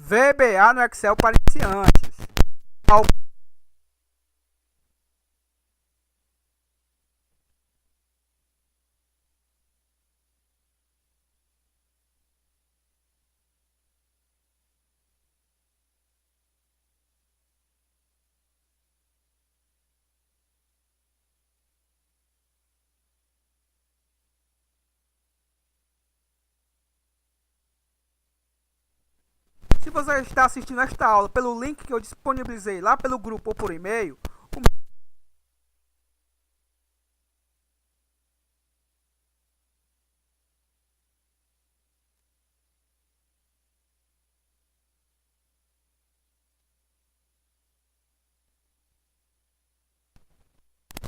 VBA no Excel para iniciantes. Se você está assistindo esta aula pelo link que eu disponibilizei lá pelo grupo ou por e-mail,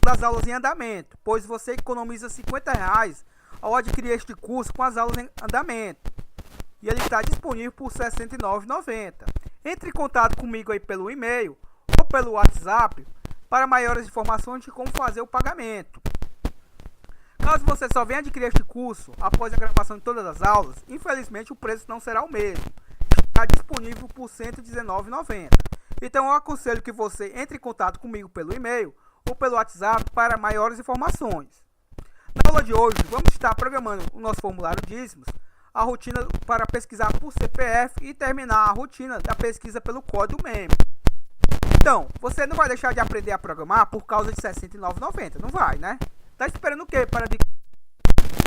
das aulas em andamento, pois você economiza R$50 ao adquirir este curso com as aulas em andamento. E ele está disponível por R$ 69,90. Entre em contato comigo aí pelo e-mail ou pelo WhatsApp para maiores informações de como fazer o pagamento. Caso você só venha adquirir este curso após a gravação de todas as aulas, infelizmente o preço não será o mesmo. Está disponível por R$ 119,90. Então eu aconselho que você entre em contato comigo pelo e-mail ou pelo WhatsApp para maiores informações. Na aula de hoje, vamos estar programando o nosso formulário dízimos, a rotina para pesquisar por CPF e terminar a rotina da pesquisa pelo código membro. Então, você não vai deixar de aprender a programar por causa de R$ 69,90, não vai, né? Tá esperando o quê para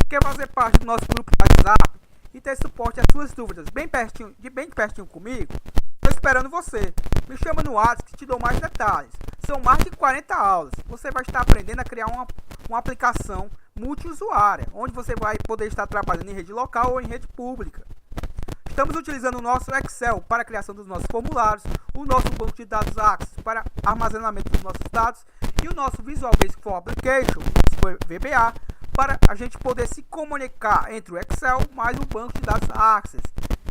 quer fazer parte do nosso grupo de WhatsApp e ter suporte às suas dúvidas bem pertinho comigo? Estou esperando você. Me chama no WhatsApp que te dou mais detalhes. São mais de 40 aulas. Você vai estar aprendendo a criar uma aplicação multiusuária, onde você vai poder estar trabalhando em rede local ou em rede pública. Estamos utilizando o nosso Excel para a criação dos nossos formulários, o nosso banco de dados Access para armazenamento dos nossos dados e o nosso Visual Basic for Application, VBA, para a gente poder se comunicar entre o Excel mais o banco de dados Access.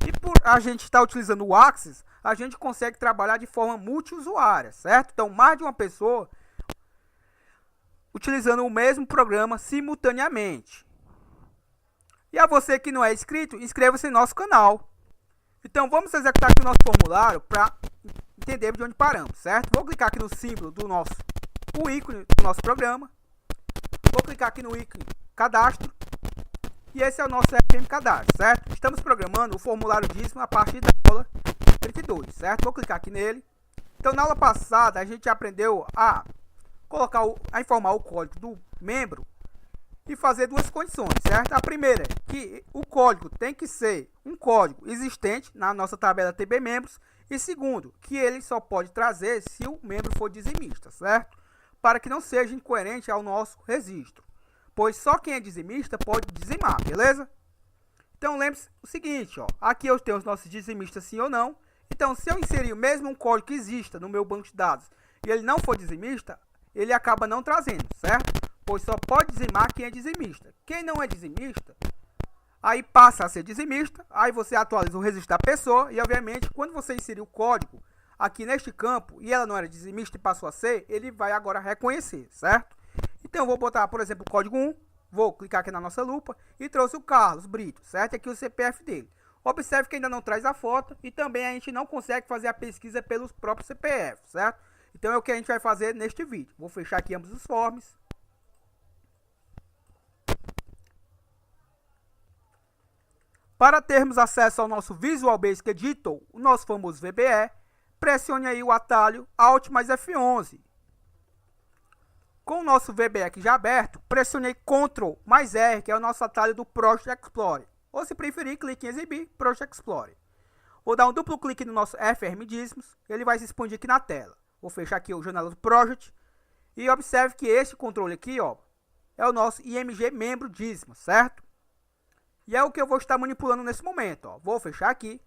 E por a gente estar utilizando o Access, a gente consegue trabalhar de forma multiusuária, certo? Então, mais de uma pessoa utilizando o mesmo programa simultaneamente. E a você que não é inscrito, inscreva-se em nosso canal. Então vamos executar aqui o nosso formulário para entender de onde paramos, certo? Vou clicar aqui no símbolo o ícone do nosso programa. Vou clicar aqui no ícone cadastro. E esse é o nosso FM cadastro, certo? Estamos programando o formulário dízimo a partir da aula 32, certo? Vou clicar aqui nele. Então na aula passada a gente aprendeu a informar o código do membro e fazer duas condições, certo? A primeira é que o código tem que ser um código existente na nossa tabela TB membros e segundo, que ele só pode trazer se o membro for dizimista, certo? Para que não seja incoerente ao nosso registro, pois só quem é dizimista pode dizimar, beleza? Então lembre-se o seguinte, ó, aqui eu tenho os nossos dizimistas sim ou não. Então se eu inserir mesmo um código que exista no meu banco de dados e ele não for dizimista, ele acaba não trazendo, certo? Pois só pode dizimar quem é dizimista. Quem não é dizimista, aí passa a ser dizimista, aí você atualiza o registro da pessoa e, obviamente, quando você inserir o código aqui neste campo e ela não era dizimista e passou a ser, ele vai agora reconhecer, certo? Então, eu vou botar, por exemplo, o código 1, vou clicar aqui na nossa lupa e trouxe o Carlos Brito, certo? Aqui o CPF dele. Observe que ainda não traz a foto e também a gente não consegue fazer a pesquisa pelos próprios CPF, certo? Então é o que a gente vai fazer neste vídeo. Vou fechar aqui ambos os forms. Para termos acesso ao nosso Visual Basic Editor, o nosso famoso VBE, pressione aí o atalho Alt mais F11. Com o nosso VBE aqui já aberto, pressionei Ctrl mais R, que é o nosso atalho do Project Explorer. Ou se preferir, clique em Exibir, Project Explorer. Vou dar um duplo clique no nosso FRM dízimos, ele vai se expandir aqui na tela. Vou fechar aqui o janela do Project. E observe que este controle aqui, ó, é o nosso IMG membro dízimo, certo? E é o que eu vou estar manipulando nesse momento, ó. Vou fechar aqui.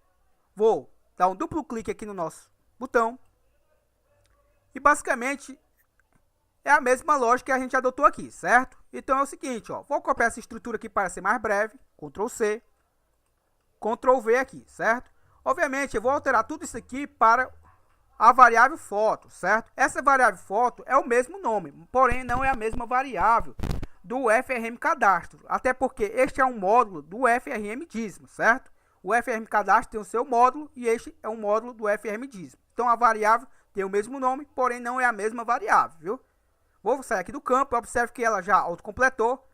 Vou dar um duplo clique aqui no nosso botão. E basicamente é a mesma lógica que a gente adotou aqui, certo? Então é o seguinte, ó. Vou copiar essa estrutura aqui para ser mais breve. Ctrl C. Ctrl V aqui, certo? Obviamente eu vou alterar tudo isso aqui para a variável foto, certo? Essa variável foto é o mesmo nome, porém não é a mesma variável do FRM cadastro, até porque este é um módulo do FRM dízimo, certo? O FRM cadastro tem o seu módulo e este é um módulo do FRM dízimo. Então a variável tem o mesmo nome, porém não é a mesma variável, viu? Vou sair aqui do campo, observe que ela já autocompletou.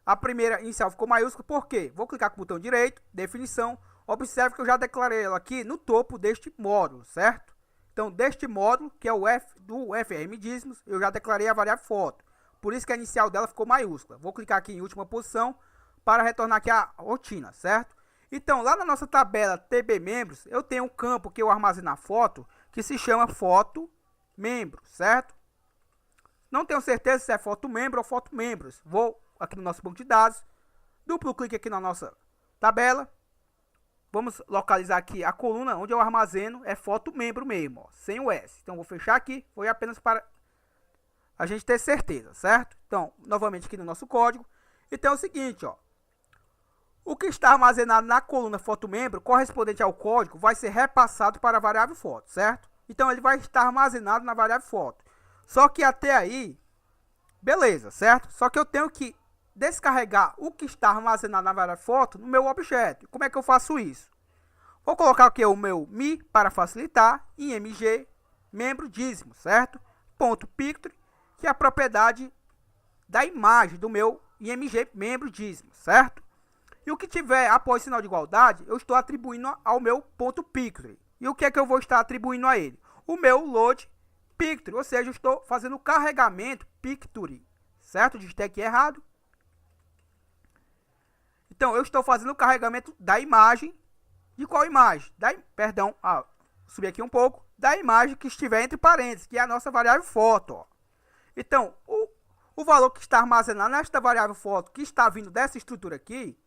A primeira inicial ficou maiúscula, por quê? Vou clicar com o botão direito, definição. Observe que eu já declarei ela aqui no topo deste módulo, certo? Então, deste módulo, que é o do FRM dízimos, eu já declarei a variável foto. Por isso que a inicial dela ficou maiúscula. Vou clicar aqui em última posição para retornar aqui a rotina, certo? Então, lá na nossa tabela TB membros, eu tenho um campo que eu armazeno a foto, que se chama foto membro, certo? Não tenho certeza se é foto membro ou foto membros. Vou aqui no nosso banco de dados, duplo clique aqui na nossa tabela. Vamos localizar aqui a coluna onde eu armazeno, é foto membro mesmo, ó, sem o S. Então, vou fechar aqui, foi apenas para a gente ter certeza, certo? Então, novamente aqui no nosso código. Então, é o seguinte, ó. O que está armazenado na coluna foto membro, correspondente ao código, vai ser repassado para a variável foto, certo? Então, ele vai estar armazenado na variável foto. Só que até aí, beleza, certo? Só que eu tenho que descarregar o que está armazenado na variável foto no meu objeto. Como é que eu faço isso? Vou colocar aqui o meu mi para facilitar, img membro dízimo, certo? Ponto picture, que é a propriedade da imagem do meu img membro dízimo, certo? E o que tiver após sinal de igualdade, eu estou atribuindo ao meu ponto picture. E o que é que eu vou estar atribuindo a ele? O meu load picture, ou seja, eu estou fazendo o carregamento picture, certo? Digitei aqui errado. Então, eu estou fazendo o carregamento da imagem. De qual imagem? Subi aqui um pouco. Da imagem que estiver entre parênteses, que é a nossa variável foto, ó. Então, o valor que está armazenado nesta variável foto, que está vindo dessa estrutura aqui,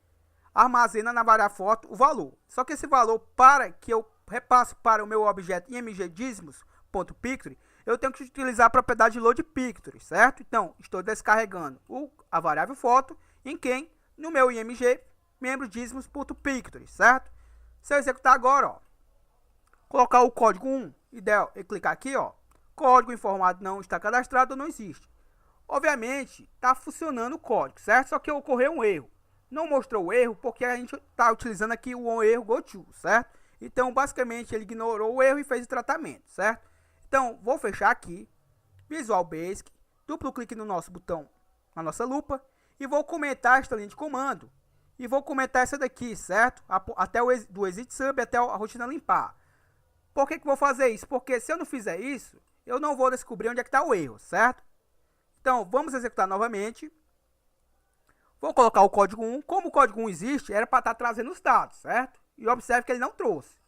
armazena na variável foto o valor. Só que esse valor, para que eu repasse para o meu objeto imgdízimos.picture, eu tenho que utilizar a propriedade loadPicture, certo? Então, estou descarregando a variável foto em quem? No meu img membrodízimos.picture, certo? Se eu executar agora, ó, colocar o código 1 e clicar aqui, ó, código informado não está cadastrado ou não existe. Obviamente, está funcionando o código, certo? Só que ocorreu um erro. Não mostrou o erro porque a gente está utilizando aqui o erro goto, certo? Então, basicamente, ele ignorou o erro e fez o tratamento, certo? Então, vou fechar aqui, Visual Basic, duplo clique no nosso botão, na nossa lupa, e vou comentar esta linha de comando. E vou comentar essa daqui, certo? Até do exit sub, até a rotina limpar. Por que vou fazer isso? Porque se eu não fizer isso, eu não vou descobrir onde é que está o erro, certo? Então, vamos executar novamente. Vou colocar o código 1. Como o código 1 existe, era para estar trazendo os dados, certo? E observe que ele não trouxe.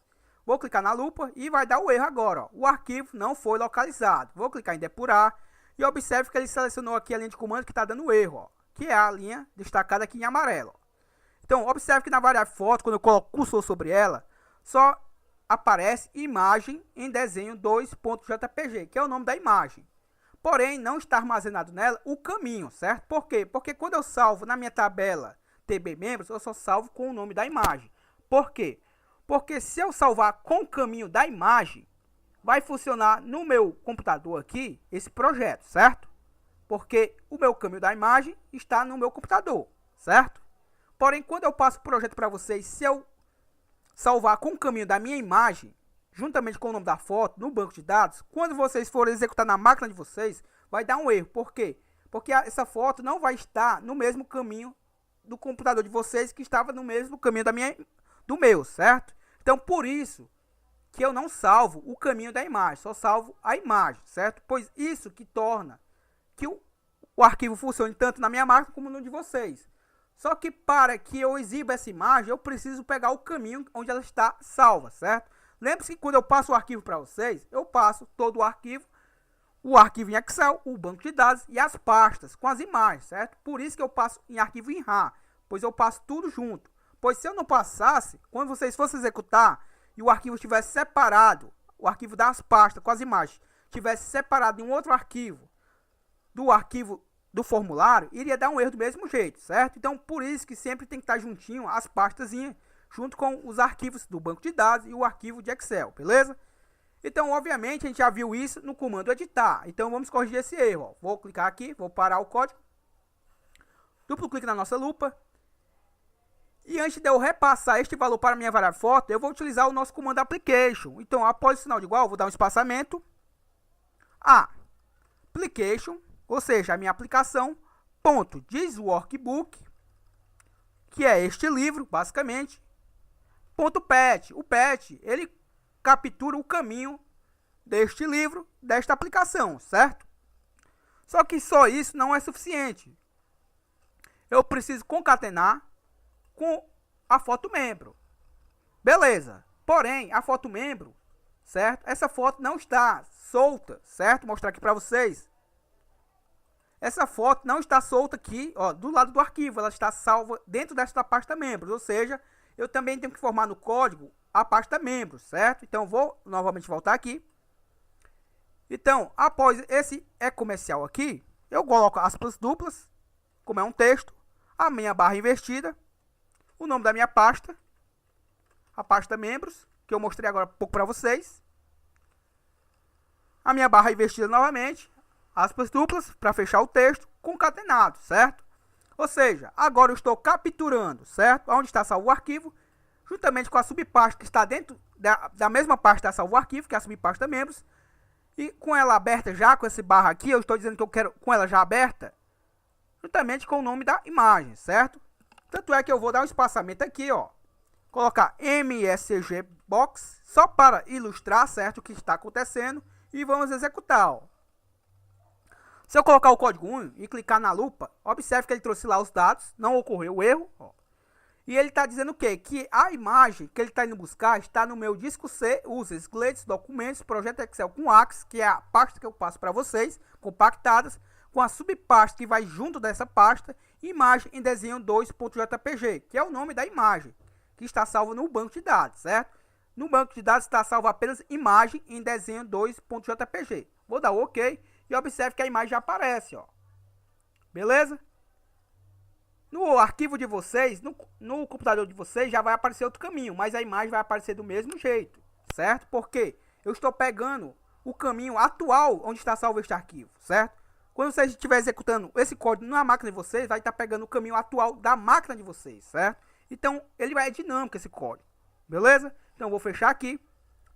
Vou clicar na lupa e vai dar o erro agora, ó. O arquivo não foi localizado. Vou clicar em depurar e observe que ele selecionou aqui a linha de comando que está dando erro, ó, que é a linha destacada aqui em amarelo, ó. Então, observe que na variável foto, quando eu coloco cursor sobre ela, só aparece imagem em desenho 2.jpg, que é o nome da imagem. Porém, não está armazenado nela o caminho, certo? Por quê? Porque quando eu salvo na minha tabela TB membros, eu só salvo com o nome da imagem. Por quê? Porque se eu salvar com o caminho da imagem, vai funcionar no meu computador aqui, esse projeto, certo? Porque o meu caminho da imagem está no meu computador, certo? Porém, quando eu passo o projeto para vocês, se eu salvar com o caminho da minha imagem, juntamente com o nome da foto, no banco de dados, quando vocês forem executar na máquina de vocês, vai dar um erro. Por quê? Porque essa foto não vai estar no mesmo caminho do computador de vocês, que estava no mesmo caminho do meu, certo? Então, por isso que eu não salvo o caminho da imagem, só salvo a imagem, certo? Pois isso que torna que o arquivo funcione tanto na minha máquina como no de vocês. Só que para que eu exiba essa imagem, eu preciso pegar o caminho onde ela está salva, certo? Lembre-se que quando eu passo o arquivo para vocês, eu passo todo o arquivo em Excel, o banco de dados e as pastas com as imagens, certo? Por isso que eu passo em arquivo em RAR, pois eu passo tudo junto. Pois se eu não passasse, quando vocês fossem executar e o arquivo estivesse separado, o arquivo das pastas com as imagens, estivesse separado em um outro arquivo do formulário, iria dar um erro do mesmo jeito, certo? Então, por isso que sempre tem que estar juntinho as pastazinhas, junto com os arquivos do banco de dados e o arquivo de Excel, beleza? Então, obviamente, a gente já viu isso no comando editar. Então, vamos corrigir esse erro, ó. Vou clicar aqui, vou parar o código. Duplo clique na nossa lupa. E antes de eu repassar este valor para a minha variável foto, eu vou utilizar o nosso comando application. Então, após o sinal de igual, eu vou dar um espaçamento. Application, ou seja, a minha aplicação, ponto, thisworkbook, que é este livro, basicamente, ponto pet. O pet, ele captura o caminho deste livro, desta aplicação, certo? Só que só isso não é suficiente. Eu preciso concatenar com a foto membro. Beleza. Porém, a foto membro, certo? Essa foto não está solta, certo? Vou mostrar aqui para vocês. Essa foto não está solta aqui, ó, do lado do arquivo. Ela está salva dentro desta pasta membros. Ou seja, eu também tenho que formar no código a pasta membros, certo? Então, vou novamente voltar aqui. Então, após esse comercial aqui, eu coloco aspas duplas, como é um texto, a minha barra invertida, o nome da minha pasta, a pasta membros, que eu mostrei agora há pouco para vocês, a minha barra invertida novamente, aspas duplas, para fechar o texto, concatenado, certo? Ou seja, agora eu estou capturando, certo? Onde está salvo o arquivo, juntamente com a subpasta que está dentro da mesma pasta da salvo o arquivo, que é a subpasta membros, e com ela aberta já, com esse barra aqui, eu estou dizendo que eu quero com ela já aberta, juntamente com o nome da imagem, certo? Tanto é que eu vou dar um espaçamento aqui, ó, colocar MSG Box, só para ilustrar, certo, o que está acontecendo, e vamos executar, ó. Se eu colocar o código 1 e clicar na lupa, observe que ele trouxe lá os dados, não ocorreu o erro, ó. E ele está dizendo o quê? Que a imagem que ele está indo buscar está no meu disco C, usa Slides, documentos, projeto Excel com Axis, que é a pasta que eu passo para vocês, compactadas, com a subpasta que vai junto dessa pasta, imagem em desenho 2.jpg, que é o nome da imagem, que está salvo no banco de dados, certo? No banco de dados está salvo apenas imagem em desenho 2.jpg. Vou dar o OK e observe que a imagem já aparece, ó. Beleza? No arquivo de vocês, no computador de vocês, já vai aparecer outro caminho, mas a imagem vai aparecer do mesmo jeito, certo? Porque eu estou pegando o caminho atual onde está salvo este arquivo, certo? Quando você estiver executando esse código na máquina de vocês, vai estar pegando o caminho atual da máquina de vocês, certo? Então, ele vai dinâmico esse código, beleza? Então, eu vou fechar aqui,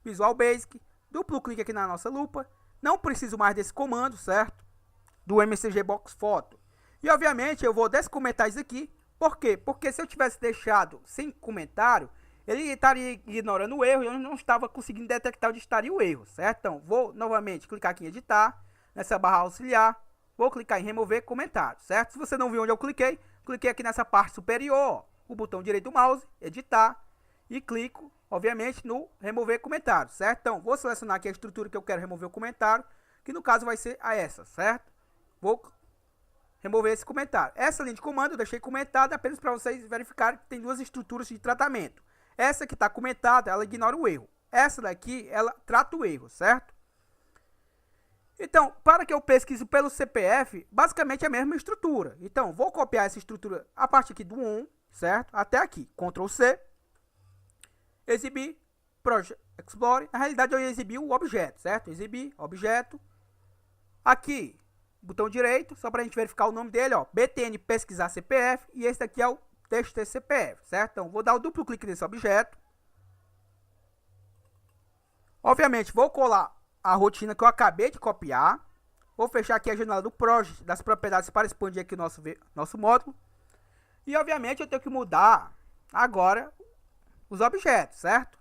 Visual Basic, duplo clique aqui na nossa lupa, não preciso mais desse comando, certo? Do MSG Box Photo. E, obviamente, eu vou descomentar isso aqui. Por quê? Porque se eu tivesse deixado sem comentário, ele estaria ignorando o erro e eu não estava conseguindo detectar onde estaria o erro, certo? Então, vou novamente clicar aqui em editar, nessa barra auxiliar, vou clicar em remover comentário, certo? Se você não viu onde eu cliquei aqui nessa parte superior, o botão direito do mouse, editar, e clico, obviamente, no remover comentário, certo? Então, vou selecionar aqui a estrutura que eu quero remover o comentário, que no caso vai ser essa, certo? Vou remover esse comentário. Essa linha de comando eu deixei comentada apenas para vocês verificarem que tem duas estruturas de tratamento. Essa que está comentada, ela ignora o erro. Essa daqui, ela trata o erro, certo? Então, para que eu pesquise pelo CPF, basicamente é a mesma estrutura. Então, vou copiar essa estrutura a partir aqui do 1, certo? Até aqui. Ctrl C. Exibir. Project Explorer. Na realidade, eu ia exibir o objeto, certo? Exibir, objeto. Aqui, botão direito, só para a gente verificar o nome dele, ó. BTN pesquisar CPF. E esse daqui é o texto CPF, certo? Então, vou dar o duplo clique nesse objeto. Obviamente, vou colar a rotina que eu acabei de copiar. Vou fechar aqui a janela do Project, das propriedades, para expandir aqui o nosso módulo. E, obviamente, eu tenho que mudar agora os objetos, certo?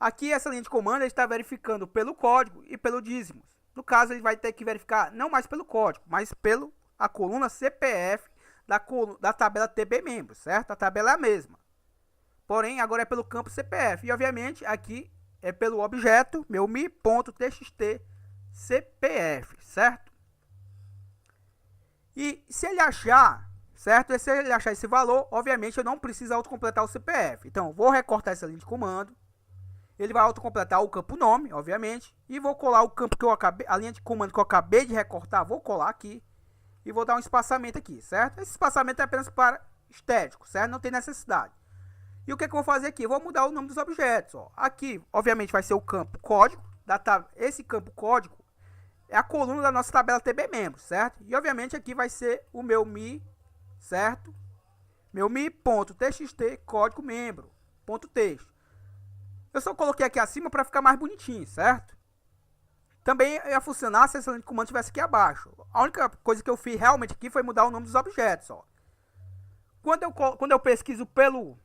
Aqui, essa linha de comando, ele está verificando pelo código e pelo dízimos. No caso, ele vai ter que verificar não mais pelo código, mas pela coluna CPF da tabela TB membros, certo? A tabela é a mesma. Porém, agora é pelo campo CPF. E, obviamente, aqui é pelo objeto meu mi.txt CPF, certo? E se ele achar, certo? E se ele achar esse valor, obviamente eu não preciso autocompletar o CPF. Então, vou recortar essa linha de comando. Ele vai autocompletar o campo nome, obviamente. E vou colar o campo que eu acabei, a linha de comando que eu acabei de recortar, vou colar aqui. E vou dar um espaçamento aqui, certo? Esse espaçamento é apenas para estético, certo? Não tem necessidade. E o que eu vou fazer aqui? Eu vou mudar o nome dos objetos, ó. Aqui, obviamente, vai ser o campo código. Esse campo código é a coluna da nossa tabela TB membros, certo? E, obviamente, aqui vai ser o meu mi, certo? meu mi.txt código membro, ponto texto. Eu só coloquei aqui acima para ficar mais bonitinho, certo? Também ia funcionar se essa linha de comando estivesse aqui abaixo. A única coisa que eu fiz realmente aqui foi mudar o nome dos objetos, ó. Quando eu pesquiso pelo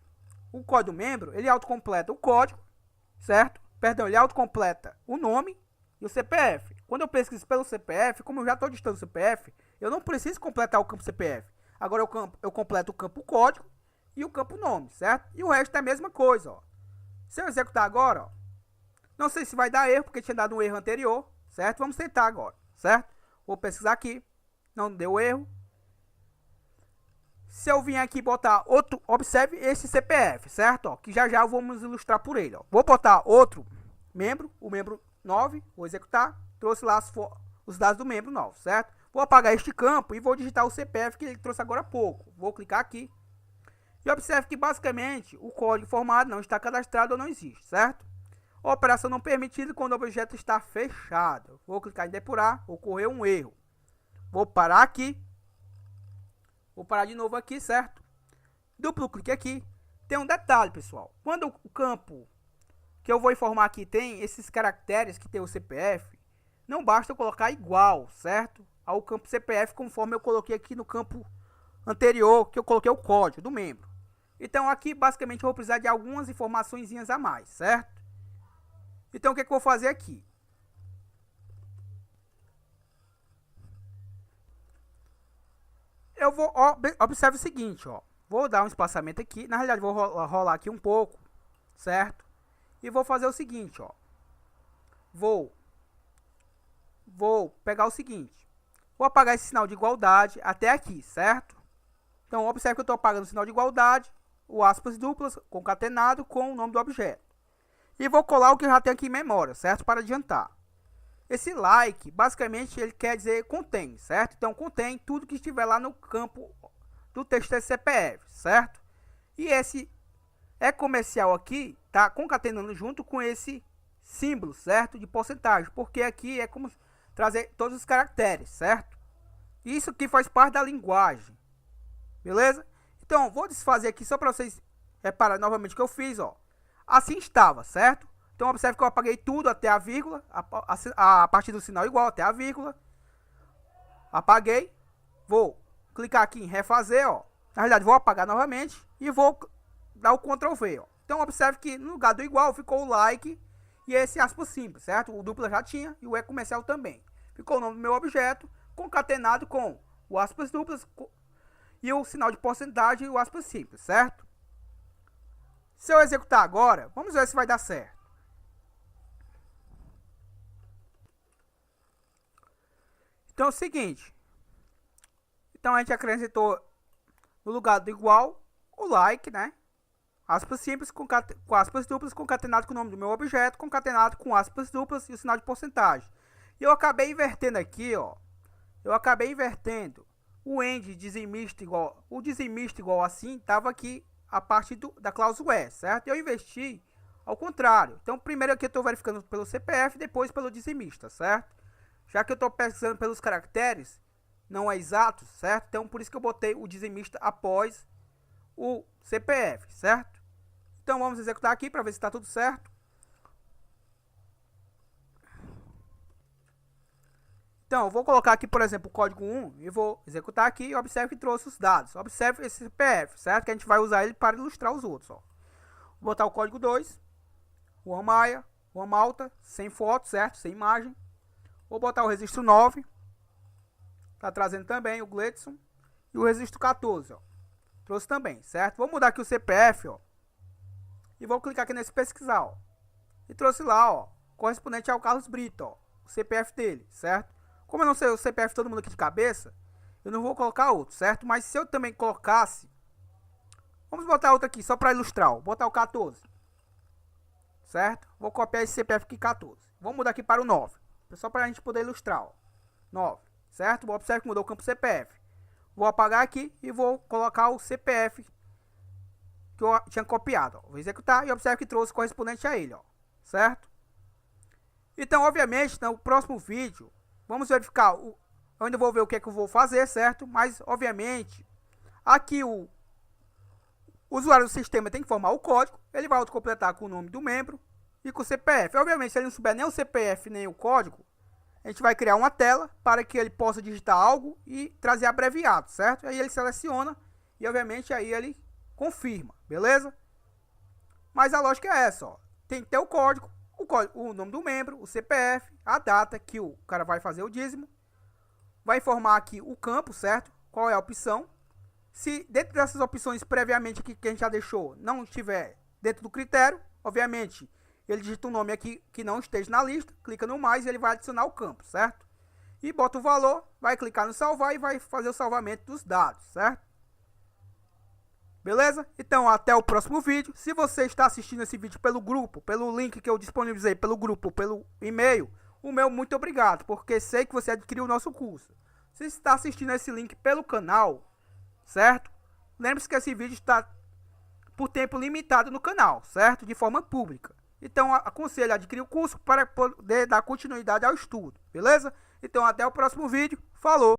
o código membro, ele autocompleta o código, certo? Perdão, ele autocompleta o nome e o CPF. Quando eu pesquiso pelo CPF, como eu já estou digitando o CPF, eu não preciso completar o campo CPF. Agora eu completo o campo código e o campo nome, certo? E o resto é a mesma coisa, ó. Se eu executar agora, ó, não sei se vai dar erro, porque tinha dado um erro anterior, certo? Vamos tentar agora, certo? Vou pesquisar aqui, não deu erro. Se eu vim aqui botar outro, observe esse CPF, certo? Ó, que já vamos ilustrar por ele, ó. Vou botar outro membro, o membro 9, vou executar, trouxe lá os dados do membro 9, certo? Vou apagar este campo e vou digitar o CPF que ele trouxe agora há pouco. Vou clicar aqui. E observe que basicamente o código formado não está cadastrado ou não existe, certo? Operação não permitida quando o objeto está fechado. Vou clicar em depurar, ocorreu um erro. Vou parar aqui. Vou parar de novo aqui, certo? Duplo clique aqui. Tem um detalhe, pessoal. Quando o campo que eu vou informar aqui tem esses caracteres que tem o CPF, não basta eu colocar igual, certo? Ao campo CPF, conforme eu coloquei aqui no campo anterior, que eu coloquei o código do membro. Então aqui basicamente eu vou precisar de algumas informações a mais, certo? Então o que eu vou fazer aqui? Eu vou, observe o seguinte, ó. Vou dar um espaçamento aqui, na realidade vou rolar aqui um pouco, certo? E vou fazer o seguinte, ó. Vou pegar o seguinte. Vou apagar esse sinal de igualdade até aqui, certo? Então observe que eu estou apagando o sinal de igualdade, o aspas duplas concatenado com o nome do objeto. E vou colar o que eu já tenho aqui em memória, certo? Para adiantar. Esse like, basicamente, ele quer dizer contém, certo? Então, contém tudo que estiver lá no campo do texto desse CPF, certo? E esse é comercial aqui, tá concatenando junto com esse símbolo, certo? De porcentagem, porque aqui é como trazer todos os caracteres, certo? Isso aqui faz parte da linguagem, beleza? Então, vou desfazer aqui só para vocês repararem novamente o que eu fiz, ó. Assim estava, certo? Então, observe que eu apaguei tudo até a vírgula, a partir do sinal igual até a vírgula. Apaguei. Vou clicar aqui em refazer, ó. Na realidade, vou apagar novamente e vou dar o Ctrl V, ó. Então, observe que no lugar do igual ficou o like e esse aspas simples, certo? O dupla já tinha e o E comercial também. Ficou o nome do meu objeto concatenado com o aspas duplas e o sinal de porcentagem e o aspas simples, certo? Se eu executar agora, vamos ver se vai dar certo. Então é o seguinte. Então a gente acrescentou no lugar do igual o like, né? Aspas simples com aspas duplas concatenado com o nome do meu objeto, concatenado com aspas duplas e o sinal de porcentagem. E eu acabei invertendo aqui, ó. Eu acabei invertendo o end dizimista igual. O dizimista igual assim estava aqui a parte da cláusula E, certo? Eu investi ao contrário. Então primeiro aqui eu estou verificando pelo CPF, depois pelo dizimista, certo? Já que eu estou pesquisando pelos caracteres, não é exato, certo? Então, por isso que eu botei o dizimista após o CPF, certo? Então, vamos executar aqui para ver se está tudo certo. Então, eu vou colocar aqui, por exemplo, o código 1 e vou executar aqui e observe que trouxe os dados. Observe esse CPF, certo? Que a gente vai usar ele para ilustrar os outros, ó. Vou botar o código 2, Juan Maia, Juan Malta, sem foto, certo? Sem imagem. Vou botar o registro 9. Tá trazendo também o Gledson. E o registro 14, ó. Trouxe também, certo? Vou mudar aqui o CPF, ó. E vou clicar aqui nesse pesquisar, ó. E trouxe lá, ó. Correspondente ao Carlos Brito, ó. O CPF dele, certo? Como eu não sei o CPF de todo mundo aqui de cabeça, eu não vou colocar outro, certo? Mas se eu também colocasse... Vamos botar outro aqui, só para ilustrar, ó. Vou botar o 14. Certo? Vou copiar esse CPF aqui, 14. Vamos mudar aqui para o 9. Só para a gente poder ilustrar, ó. 9, certo? Vou observar que mudou o campo CPF. Vou apagar aqui e vou colocar o CPF que eu tinha copiado, ó. Vou executar e observe que trouxe correspondente a ele, ó. Certo? Então, obviamente, no próximo vídeo, vamos verificar, eu ainda vou ver o que é que eu vou fazer, certo? Mas, obviamente, aqui O usuário do sistema tem que formar o código, ele vai autocompletar com o nome do membro e com o CPF. Obviamente, se ele não souber nem o CPF nem o código, a gente vai criar uma tela para que ele possa digitar algo e trazer abreviado, certo? Aí ele seleciona e, obviamente, aí ele confirma, beleza? Mas a lógica é essa, ó. Tem que ter o código, o nome do membro, o CPF, a data que o cara vai fazer o dízimo, vai informar aqui o campo, certo? Qual é a opção. Se dentro dessas opções previamente aqui que a gente já deixou não estiver dentro do critério, obviamente ele digita um nome aqui que não esteja na lista, clica no mais e ele vai adicionar o campo, certo? E bota o valor, vai clicar no salvar e vai fazer o salvamento dos dados, certo? Beleza? Então até o próximo vídeo. Se você está assistindo esse vídeo pelo grupo, pelo link que eu disponibilizei pelo grupo, pelo e-mail, o meu muito obrigado, porque sei que você adquiriu o nosso curso. Se está assistindo esse link pelo canal, certo? Lembre-se que esse vídeo está por tempo limitado no canal, certo? De forma pública. Então, aconselho a adquirir o curso para poder dar continuidade ao estudo, beleza? Então, até o próximo vídeo. Falou!